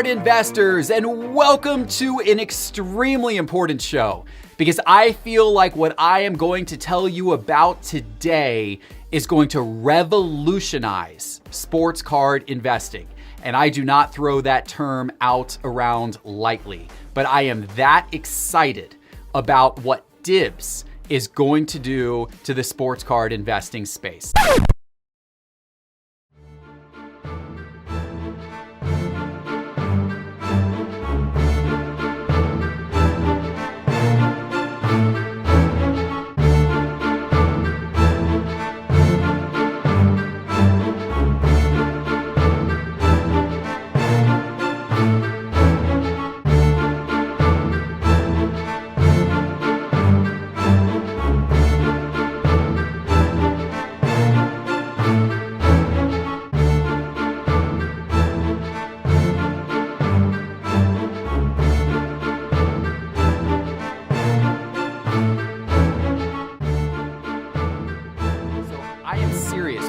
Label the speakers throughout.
Speaker 1: card investors, and welcome to an extremely important show because I feel like what I am going to tell you about today is going to revolutionize sports card investing. And I do not throw that term out around lightly, but I am that excited about what Dibs is going to do to the sports card investing space.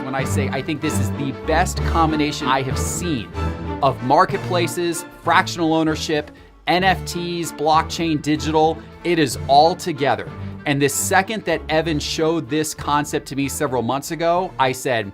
Speaker 1: When I say I think this is the best combination I have seen of marketplaces, fractional ownership, NFTs, blockchain, digital. It is all together. And the second that Evan showed this concept to me several months ago, I said,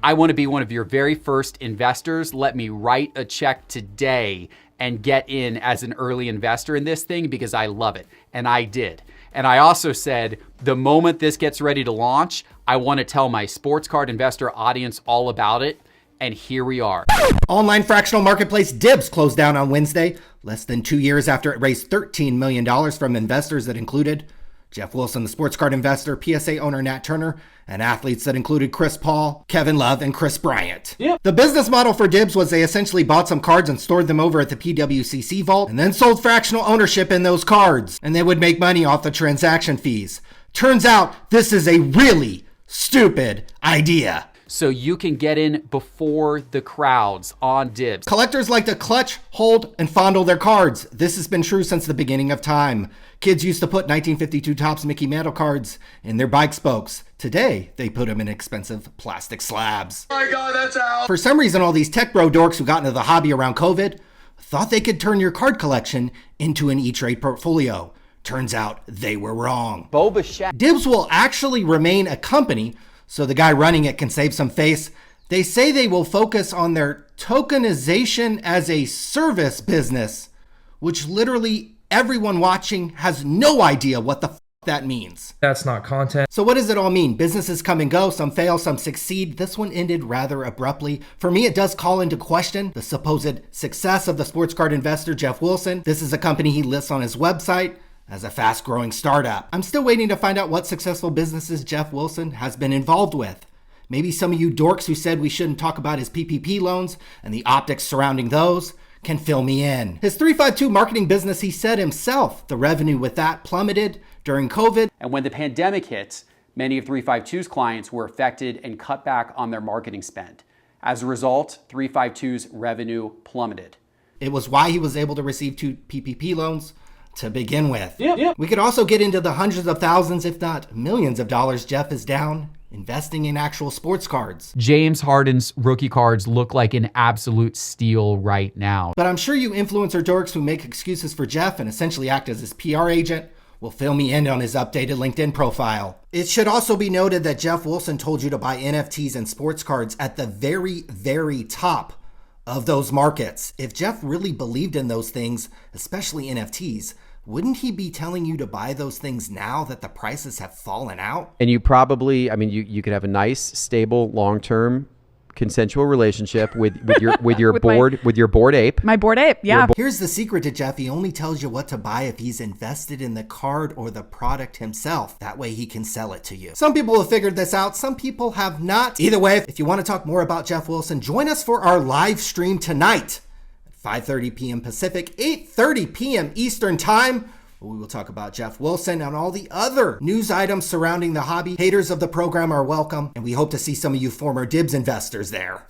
Speaker 1: I want to be one of your very first investors. Let me write a check today and get in as an early investor in this thing because I love it. And I did. And I also said, the moment this gets ready to launch, I want to tell my sports card investor audience all about it. And here we are.
Speaker 2: Online fractional marketplace Dibs closed down on Wednesday, less than 2 years after it raised $13 million from investors that included Geoff Wilson, the sports card investor, PSA owner Nat Turner, and athletes that included Chris Paul, Kevin Love, and Chris Bryant. Yep. The business model for Dibs was they essentially bought some cards and stored them over at the PWCC vault and then sold fractional ownership in those cards, and they would make money off the transaction fees. Turns out this is a really stupid idea.
Speaker 1: So you can get in before the crowds on Dibs.
Speaker 2: Collectors like to clutch, hold, and fondle their cards. This has been true since the beginning of time. Kids used to put 1952 Topps Mickey Mantle cards in their bike spokes. Today, they put them in expensive plastic slabs. Oh my God, that's out. For some reason, all these tech bro dorks who got into the hobby around COVID thought they could turn your card collection into an E-Trade portfolio. Turns out they were wrong. Dibs will actually remain a company, so the guy running it can save some face. They say they will focus on their tokenization as a service business, which literally everyone watching has no idea what the that means.
Speaker 3: That's not content.
Speaker 2: So what does it all mean? Businesses come and go, some fail, some succeed. This one ended rather abruptly. For me, it does call into question the supposed success of the sports card investor, Geoff Wilson. This is a company he lists on his website as a fast-growing startup. I'm still waiting to find out what successful businesses Geoff Wilson has been involved with. Maybe some of you dorks who said we shouldn't talk about his PPP loans and the optics surrounding those can fill me in. His 352 marketing business, he said himself, the revenue with that plummeted during COVID.
Speaker 1: And when the pandemic hit, many of 352's clients were affected and cut back on their marketing spend. As a result, 352's revenue plummeted.
Speaker 2: It was why he was able to receive 2 PPP loans to begin with. Yep. We could also get into the hundreds of thousands, if not millions of dollars Geoff is down investing in actual sports cards.
Speaker 1: James Harden's rookie cards look like an absolute steal right now.
Speaker 2: But I'm sure you influencer dorks who make excuses for Geoff and essentially act as his PR agent will fill me in on his updated LinkedIn profile. It should also be noted that Geoff Wilson told you to buy NFTs and sports cards at the very, very top of those markets. If Geoff really believed in those things, especially NFTs, wouldn't he be telling you to buy those things now that the prices have fallen out?
Speaker 4: And you probably, I mean, you could have a nice, stable, long-term consensual relationship with your bored ape.
Speaker 5: My bored ape, yeah.
Speaker 2: Here's the secret to Geoff. He only tells you what to buy if he's invested in the card or the product himself. That way he can sell it to you. Some people have figured this out. Some people have not. Either way, if you want to talk more about Geoff Wilson, join us for our live stream tonight at 5:30 p.m. Pacific, 8:30 p.m. Eastern Time. We will talk about Geoff Wilson and all the other news items surrounding the hobby. Haters of the program are welcome, and we hope to see some of you former Dibs investors there.